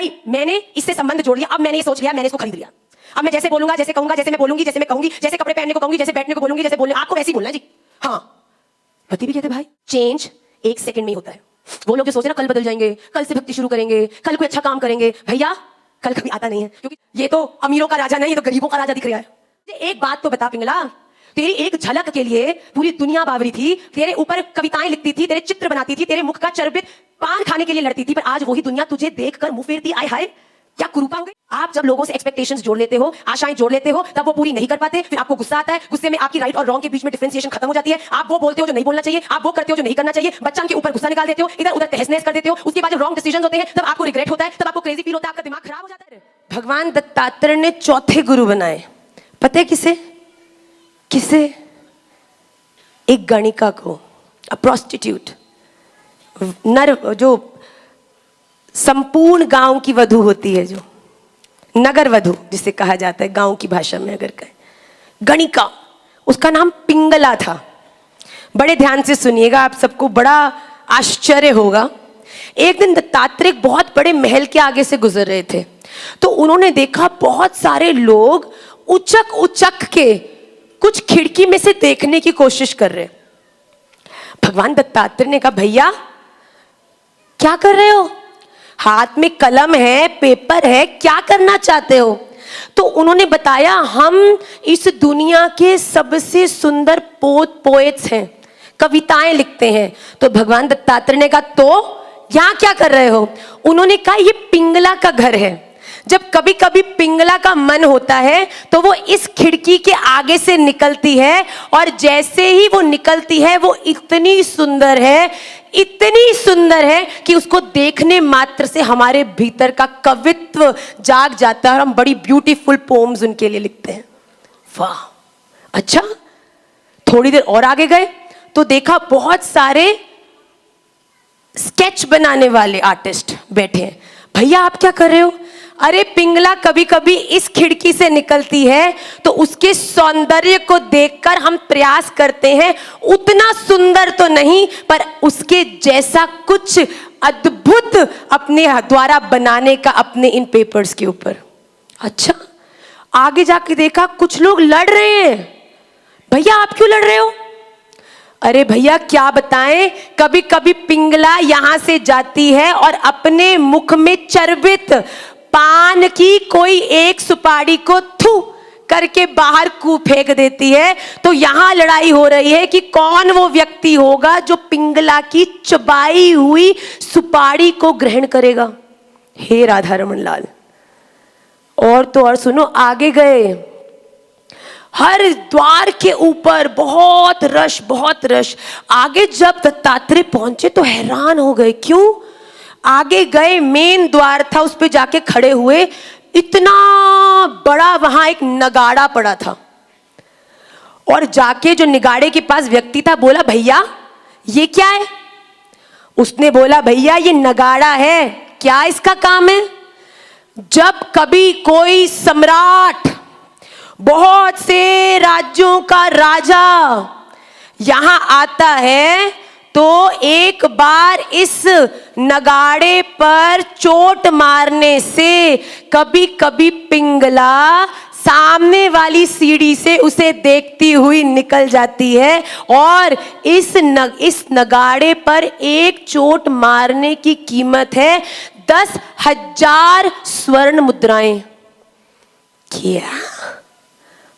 भाई मैंने इससे संबंध जोड़ लिया, अब मैंने ये सोच लिया, मैंने इसको खरीद लिया। अब मैं जैसे बोलूंगा, जैसे कहूंगा, जैसे मैं बोलूंगी, जैसे मैं कहूंगी, जैसे कपड़े पहनने को कहूंगी, जैसे बैठने को बोलूंगी, जैसे बोलने आपको वैसे ही बोलना है जी। हाँ, पति भी कहते भाई चेंज 1 सेकंड में ही होता है। वो लोग जो सोचे ना कल बदल जाएंगे, कल से भक्ति शुरू करेंगे, कल कोई अच्छा काम करेंगे, भैया कल कभी आता नहीं है, क्योंकि ये तो अमीरों का राजा नहीं, ये तो गरीबों का राजा दिख रहा है। एक बात तो बता पिंगला, तेरी एक झलक के लिए पूरी दुनिया बावरी थी, तेरे ऊपर कविताएं लिखती थी, तेरे चित्र बनाती थी, तेरे मुख का चर्बित पान खाने के लिए लड़ती थी, पर आज वही दुनिया तुझे देखकर मुंह फेरती। आय हाय क्या कुरूपा हो गई। आप जब लोगों से एक्सपेक्टेशंस जोड़ लेते हो, आशाएं जोड़ लेते हो, तब वो पूरी नहीं कर पाते, फिर आपको गुस्सा आता है। गुस्से में आपकी राइट और रॉन्ग के बीच में डिफरेंशिएशन खत्म हो जाती है। आप वो बोलते हो जो नहीं बोलना चाहिए, आप वो करते हो जो नहीं करना चाहिए, बच्चा के ऊपर गुस्सा निकाल देते हो, इधर उधर तहस नहस कर देते हो। उसके बाद जब रॉन्ग डिसीजंस होते हैं तब आपको रिग्रेट होता है, तब आपको क्रेजी फील होता है, आपका दिमाग खराब हो जाता है। भगवान दत्तात्रेय ने चौथे गुरु बनाए, पता है किसे? किसे? एक गणिका को, प्रोस्टिट्यूट, नर, जो संपूर्ण गांव की वधू होती है, जो नगर वधू जिसे कहा जाता है गांव की भाषा में अगर कहें, गणिका, उसका नाम पिंगला था। बड़े ध्यान से सुनिएगा, आप सबको बड़ा आश्चर्य होगा। एक दिन दत्तात्रेय बहुत बड़े महल के आगे से गुजर रहे थे, तो उन्होंने देखा बहुत सारे लोग उचक उचक के कुछ खिड़की में से देखने की कोशिश कर रहे। भगवान दत्तात्रेय ने कहा भैया क्या कर रहे हो? हाथ में कलम है, पेपर है, क्या करना चाहते हो? तो उन्होंने बताया हम इस दुनिया के सबसे सुंदर पोएट्स हैं, कविताएं लिखते हैं। तो भगवान दत्तात्रेय ने कहा तो यहाँ क्या कर रहे हो? उन्होंने कहा ये पिंगला का घर है। जब कभी कभी पिंगला का मन होता है तो वो इस खिड़की के आगे से निकलती है, और जैसे ही वो निकलती है वो इतनी सुंदर है, इतनी सुंदर है कि उसको देखने मात्र से हमारे भीतर का कवित्व जाग जाता है और हम बड़ी ब्यूटीफुल पोम्स उनके लिए लिखते हैं। वाह, अच्छा। थोड़ी देर और आगे गए तो देखा बहुत सारे स्केच बनाने वाले आर्टिस्ट बैठे हैं। भैया आप क्या कर रहे हो? अरे पिंगला कभी कभी इस खिड़की से निकलती है तो उसके सौंदर्य को देखकर हम प्रयास करते हैं, उतना सुंदर तो नहीं पर उसके जैसा कुछ अद्भुत अपने द्वारा बनाने का अपने इन पेपर्स के ऊपर। अच्छा, आगे जाके देखा कुछ लोग लड़ रहे हैं। भैया आप क्यों लड़ रहे हो? अरे भैया क्या बताएं, कभी कभी पिंगला यहां से जाती है और अपने मुख में चर्बित पान की कोई एक सुपारी को थू करके बाहर कूद फेंक देती है। तो यहां लड़ाई हो रही है कि कौन वो व्यक्ति होगा जो पिंगला की चबाई हुई सुपारी को ग्रहण करेगा। हे राधा रमन लाल। और तो और सुनो, आगे गए, हर द्वार के ऊपर बहुत रश, बहुत रश। आगे जब दत्तात्रेय पहुंचे तो हैरान हो गए। क्यों? आगे गए, मेन द्वार था, उस पे जाके खड़े हुए, इतना बड़ा वहां एक नगाड़ा पड़ा था। और जाके जो नगाड़े के पास व्यक्ति था बोला भैया ये क्या है? उसने बोला भैया ये नगाड़ा है। क्या इसका काम है? जब कभी कोई सम्राट, बहुत से राज्यों का राजा यहां आता है तो एक बार इस नगाड़े पर चोट मारने से कभी कभी पिंगला सामने वाली सीढ़ी से उसे देखती हुई निकल जाती है, और इस नगाड़े पर एक चोट मारने की कीमत है 10,000 स्वर्ण मुद्राएं। क्या?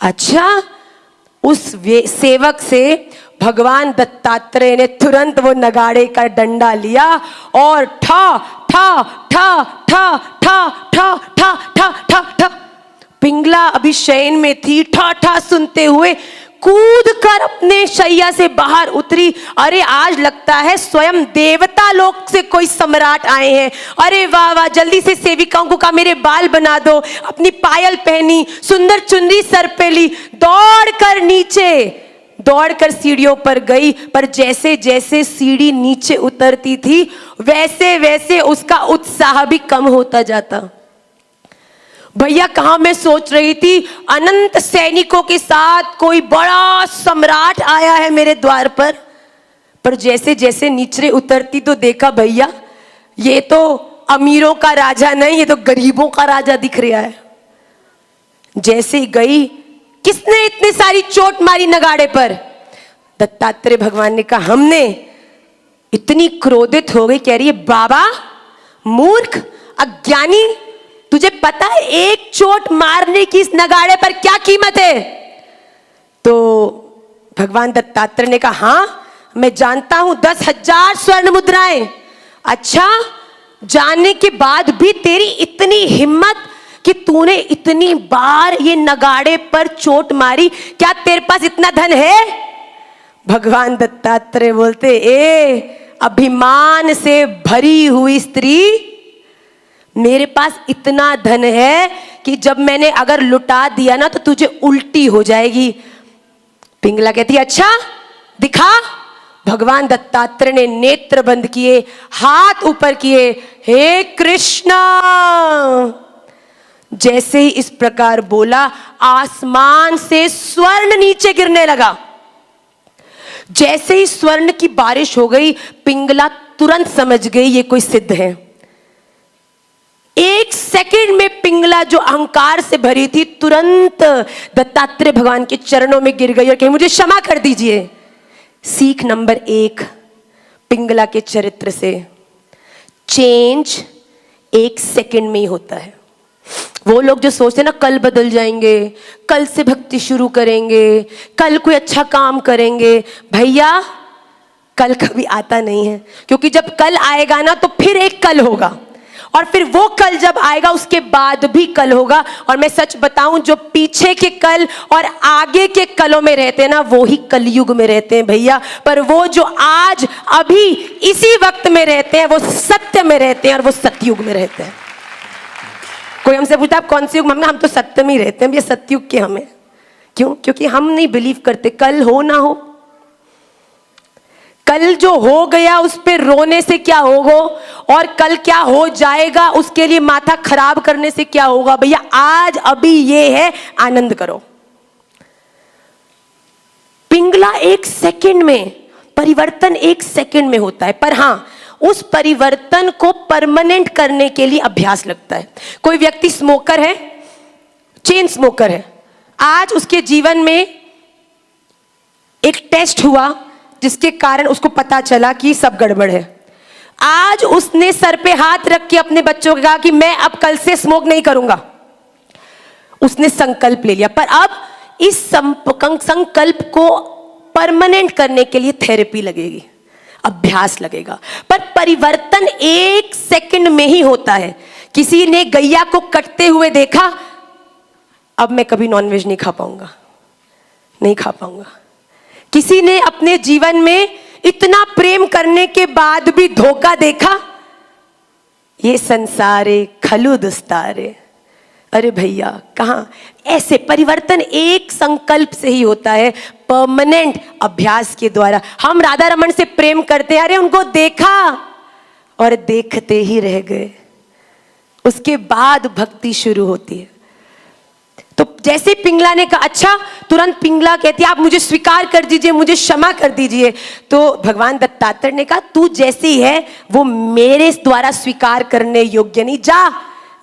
अच्छा, उस सेवक से भगवान दत्तात्रेय ने तुरंत वो नगाड़े का डंडा लिया और ठा ठा ठा ठा ठा ठा ठा ठा ठा ठा। पिंगला अभी शयन में थी, ठा ठा सुनते हुए कूद कर अपने शैया से बाहर उतरी। अरे आज लगता है स्वयं देवता लोक से कोई सम्राट आए हैं। अरे वाह वाह, जल्दी से सेविकाओं को कहा मेरे बाल बना दो, अपनी पायल पहनी, सुंदर चुनरी सर पे ली, दौड़कर नीचे, दौड़कर सीढ़ियों पर गई। पर जैसे जैसे सीढ़ी नीचे उतरती थी वैसे वैसे उसका उत्साह भी कम होता जाता। भैया कहा मैं सोच रही थी अनंत सैनिकों के साथ कोई बड़ा सम्राट आया है मेरे द्वार पर जैसे जैसे नीचे उतरती तो देखा भैया ये तो अमीरों का राजा नहीं, ये तो गरीबों का राजा दिख रहा है। जैसे ही गई, किसने इतनी सारी चोट मारी नगाड़े पर? दत्तात्रेय भगवान ने कहा हमने। इतनी क्रोधित हो गई, कह रही है बाबा मूर्ख अज्ञानी, तुझे पता है एक चोट मारने की इस नगाड़े पर क्या कीमत है? तो भगवान दत्तात्रेय ने कहा हाँ मैं जानता हूं, 10,000 स्वर्ण मुद्राएं। अच्छा, जानने के बाद भी तेरी इतनी हिम्मत कि तूने इतनी बार ये नगाड़े पर चोट मारी, क्या तेरे पास इतना धन है? भगवान दत्तात्रेय बोलते अभिमान से भरी हुई स्त्री, मेरे पास इतना धन है कि जब मैंने अगर लुटा दिया ना तो तुझे उल्टी हो जाएगी। पिंगला कहती अच्छा दिखा। भगवान दत्तात्रेय ने नेत्र बंद किए, हाथ ऊपर किए, हे कृष्ण। जैसे ही इस प्रकार बोला, आसमान से स्वर्ण नीचे गिरने लगा। जैसे ही स्वर्ण की बारिश हो गई, पिंगला तुरंत समझ गई ये कोई सिद्ध है। एक सेकंड में पिंगला जो अहंकार से भरी थी, तुरंत दत्तात्रेय भगवान के चरणों में गिर गई और कही मुझे क्षमा कर दीजिए। सीख नंबर 1 पिंगला के चरित्र से, चेंज एक सेकंड में ही होता है। वो लोग जो सोचते हैं ना कल बदल जाएंगे, कल से भक्ति शुरू करेंगे, कल कोई अच्छा काम करेंगे, भैया कल कभी आता नहीं है। क्योंकि जब कल आएगा ना तो फिर एक कल होगा, और फिर वो कल जब आएगा उसके बाद भी कल होगा। और मैं सच बताऊं, जो पीछे के कल और आगे के कलों में रहते हैं ना, वो ही कलयुग में रहते हैं भैया। पर वो जो आज अभी इसी वक्त में रहते हैं, वो सत्य में रहते हैं और वो सतयुग में रहते हैं। कोई हमसे पूछता आप कौन से युग में? हम तो सत्य में ही रहते हैं, ये सतयुग के हमें। क्यों? क्योंकि हम नहीं बिलीव करते कल हो ना हो। कल जो हो गया उस पे रोने से क्या होगा, और कल क्या हो जाएगा उसके लिए माथा खराब करने से क्या होगा? भैया आज अभी ये है, आनंद करो। पिंगला एक सेकंड में, परिवर्तन एक सेकंड में होता है, पर हां उस परिवर्तन को परमानेंट करने के लिए अभ्यास लगता है। कोई व्यक्ति स्मोकर है, चेन स्मोकर है, आज उसके जीवन में एक टेस्ट हुआ जिसके कारण उसको पता चला कि सब गड़बड़ है। आज उसने सर पे हाथ रख के अपने बच्चों को कहा कि मैं अब कल से स्मोक नहीं करूंगा। उसने संकल्प ले लिया, पर अब इस संकल्प को परमानेंट करने के लिए थेरेपी लगेगी, अभ्यास लगेगा। पर परिवर्तन एक सेकंड में ही होता है। किसी ने गैया को कटते हुए देखा, अब मैं कभी नॉनवेज नहीं खा पाऊंगा, नहीं खा पाऊंगा। किसी ने अपने जीवन में इतना प्रेम करने के बाद भी धोखा देखा, ये संसारे खलु दुस्तारे। अरे भैया कहां? ऐसे परिवर्तन एक संकल्प से ही होता है, परमानेंट अभ्यास के द्वारा। हम राधा रमन से प्रेम करते हैं, अरे उनको देखा और देखते ही रह गए, उसके बाद भक्ति शुरू होती है। तो जैसे पिंगला ने कहा अच्छा, तुरंत पिंगला कहती है आप मुझे स्वीकार कर दीजिए, मुझे क्षमा कर दीजिए। तो भगवान दत्तात्रेय ने कहा तू जैसी है वो मेरे द्वारा स्वीकार करने योग्य नहीं,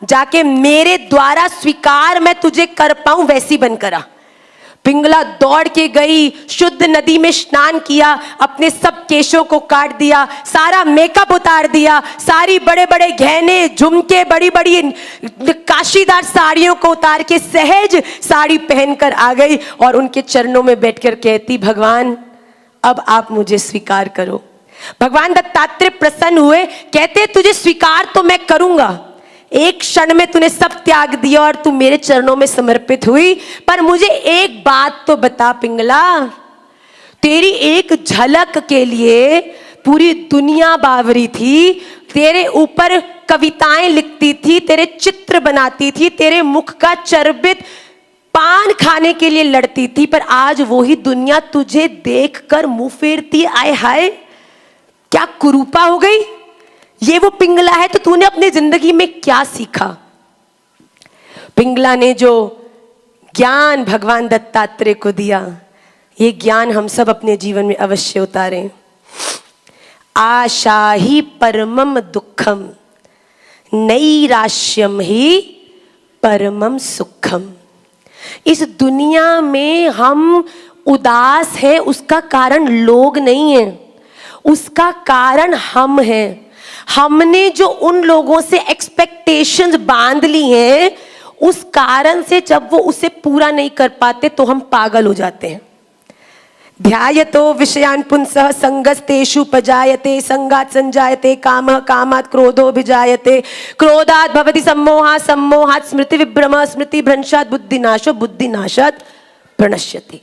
जाके मेरे द्वारा स्वीकार मैं तुझे कर पाऊं वैसी बनकर आ। पिंगला दौड़ के गई, शुद्ध नदी में स्नान किया, अपने सब केशों को काट दिया, सारा मेकअप उतार दिया, सारी बड़े बड़े गहने झुमके बड़ी बड़ी काशीदार साड़ियों को उतार के सहज साड़ी पहनकर आ गई और उनके चरणों में बैठकर कहती भगवान अब आप मुझे स्वीकार करो। भगवान दत्तात्रेय प्रसन्न हुए, कहते तुझे स्वीकार तो मैं करूंगा, एक क्षण में तूने सब त्याग दिया और तू मेरे चरणों में समर्पित हुई, पर मुझे एक बात तो बता पिंगला, तेरी एक झलक के लिए पूरी दुनिया बावरी थी, तेरे ऊपर कविताएं लिखती थी, तेरे चित्र बनाती थी, तेरे मुख का चर्बित पान खाने के लिए लड़ती थी, पर आज वही दुनिया तुझे देखकर मुंह फेरती। आए हाय क्या कुरूपा हो गई। ये वो पिंगला है, तो तूने अपनी जिंदगी में क्या सीखा? पिंगला ने जो ज्ञान भगवान दत्तात्रेय को दिया, ये ज्ञान हम सब अपने जीवन में अवश्य उतारें। आशा ही परमम दुखम, नैराश्यम ही परमम सुखम। इस दुनिया में हम उदास हैं, उसका कारण लोग नहीं है, उसका कारण हम हैं। हमने जो उन लोगों से एक्सपेक्टेशंस बांध ली हैं, उस कारण से जब वो उसे पूरा नहीं कर पाते तो हम पागल हो जाते हैं। ध्यायतो विषयान् पुंसः संगस्तेषु पजायते, संगात् संजायते कामः, कामात् क्रोधो भिजायते, क्रोधात् भवति सम्मोहः, सम्मोहात् स्मृति विभ्रमः, स्मृति भ्रंशात् बुद्धिनाशो, बुद्धिनाशात् प्रणश्यति।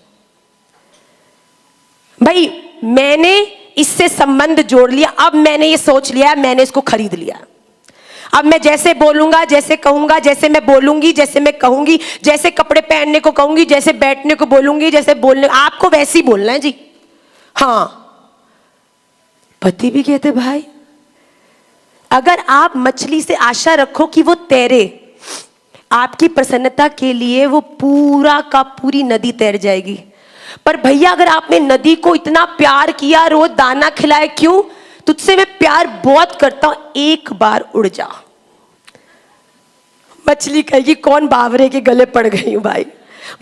भाई मैंने इससे संबंध जोड़ लिया, अब मैंने ये सोच लिया, मैंने इसको खरीद लिया। अब मैं जैसे बोलूंगा, जैसे कहूंगा, जैसे मैं बोलूंगी, जैसे मैं कहूंगी, जैसे कपड़े पहनने को कहूंगी, जैसे बैठने को बोलूंगी, जैसे बोलने, आपको वैसे ही बोलना है जी। हाँ, पति भी कहते भाई अगर आप मछली से आशा रखो कि वो तैरे, आपकी प्रसन्नता के लिए वो पूरा का पूरी नदी तैर जाएगी। पर भैया अगर आपने नदी को इतना प्यार किया, रोज दाना खिलाए, क्यों? तुझसे मैं प्यार बहुत करता हूं, एक बार उड़ जा। मछली कहेगी कौन बावरे के गले पड़ गई हूं भाई।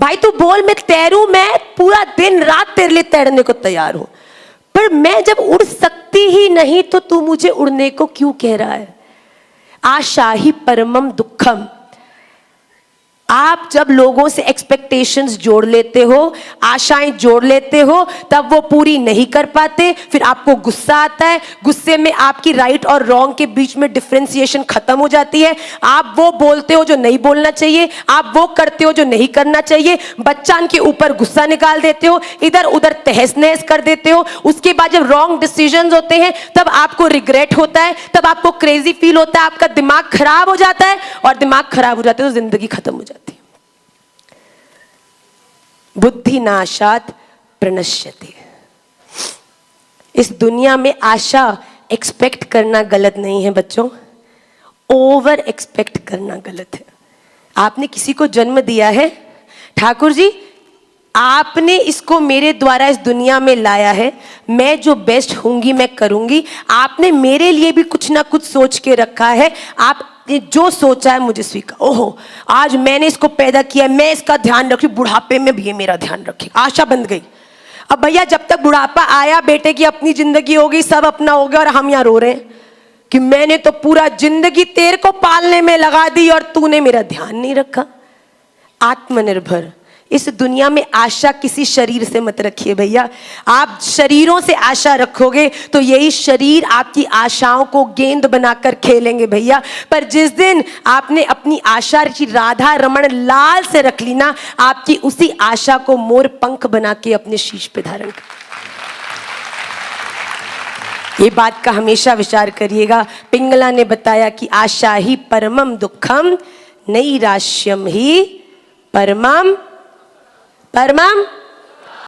भाई तू बोल, मैं तैरूं, मैं पूरा दिन रात तेरे लिए तैरने को तैयार हूं, पर मैं जब उड़ सकती ही नहीं तो तू मुझे उड़ने को क्यों कह रहा है? आशा ही परमम दुखम। आप जब लोगों से एक्सपेक्टेशंस जोड़ लेते हो, आशाएं जोड़ लेते हो, तब वो पूरी नहीं कर पाते, फिर आपको गुस्सा आता है। गुस्से में आपकी राइट और रॉन्ग के बीच में डिफरेंशिएशन खत्म हो जाती है। आप वो बोलते हो जो नहीं बोलना चाहिए, आप वो करते हो जो नहीं करना चाहिए, बच्चान के ऊपर गुस्सा निकाल देते हो, इधर उधर तहस नहस कर देते हो। उसके बाद जब रॉन्ग डिसीजंस होते हैं तब आपको रिग्रेट होता है, तब आपको क्रेजी फील होता है, आपका दिमाग खराब हो जाता है, और दिमाग खराब हो जाता है तो जिंदगी खत्म हो जाती है। बुद्धिनाशात् प्रणश्यति। इस दुनिया में आशा एक्सपेक्ट करना गलत नहीं है बच्चों, ओवर एक्सपेक्ट करना गलत है। आपने किसी को जन्म दिया है, ठाकुर जी आपने इसको मेरे द्वारा इस दुनिया में लाया है, मैं जो बेस्ट होंगी मैं करूंगी। आपने मेरे लिए भी कुछ ना कुछ सोच के रखा है, आप जो सोचा है मुझे स्वीकार। ओहो आज मैंने इसको पैदा किया, मैं इसका ध्यान रखी, बुढ़ापे में भी ये मेरा ध्यान रखे, आशा बंध गई। अब भैया जब तक बुढ़ापा आया, बेटे की अपनी जिंदगी होगी, सब अपना हो गया, और हम यहाँ रो रहे हैं कि मैंने तो पूरा जिंदगी तेरे को पालने में लगा दी और तूने मेरा ध्यान नहीं रखा। आत्मनिर्भर। इस दुनिया में आशा किसी शरीर से मत रखिए भैया। आप शरीरों से आशा रखोगे तो यही शरीर आपकी आशाओं को गेंद बनाकर खेलेंगे भैया। पर जिस दिन आपने अपनी आशा राधा रमण लाल से रख ली ना, आपकी उसी आशा को मोर पंख बना के अपने शीश पे धारण कर। ये बात का हमेशा विचार करिएगा। पिंगला ने बताया कि आशा ही परमम दुखम, नैराश्यम ही परमम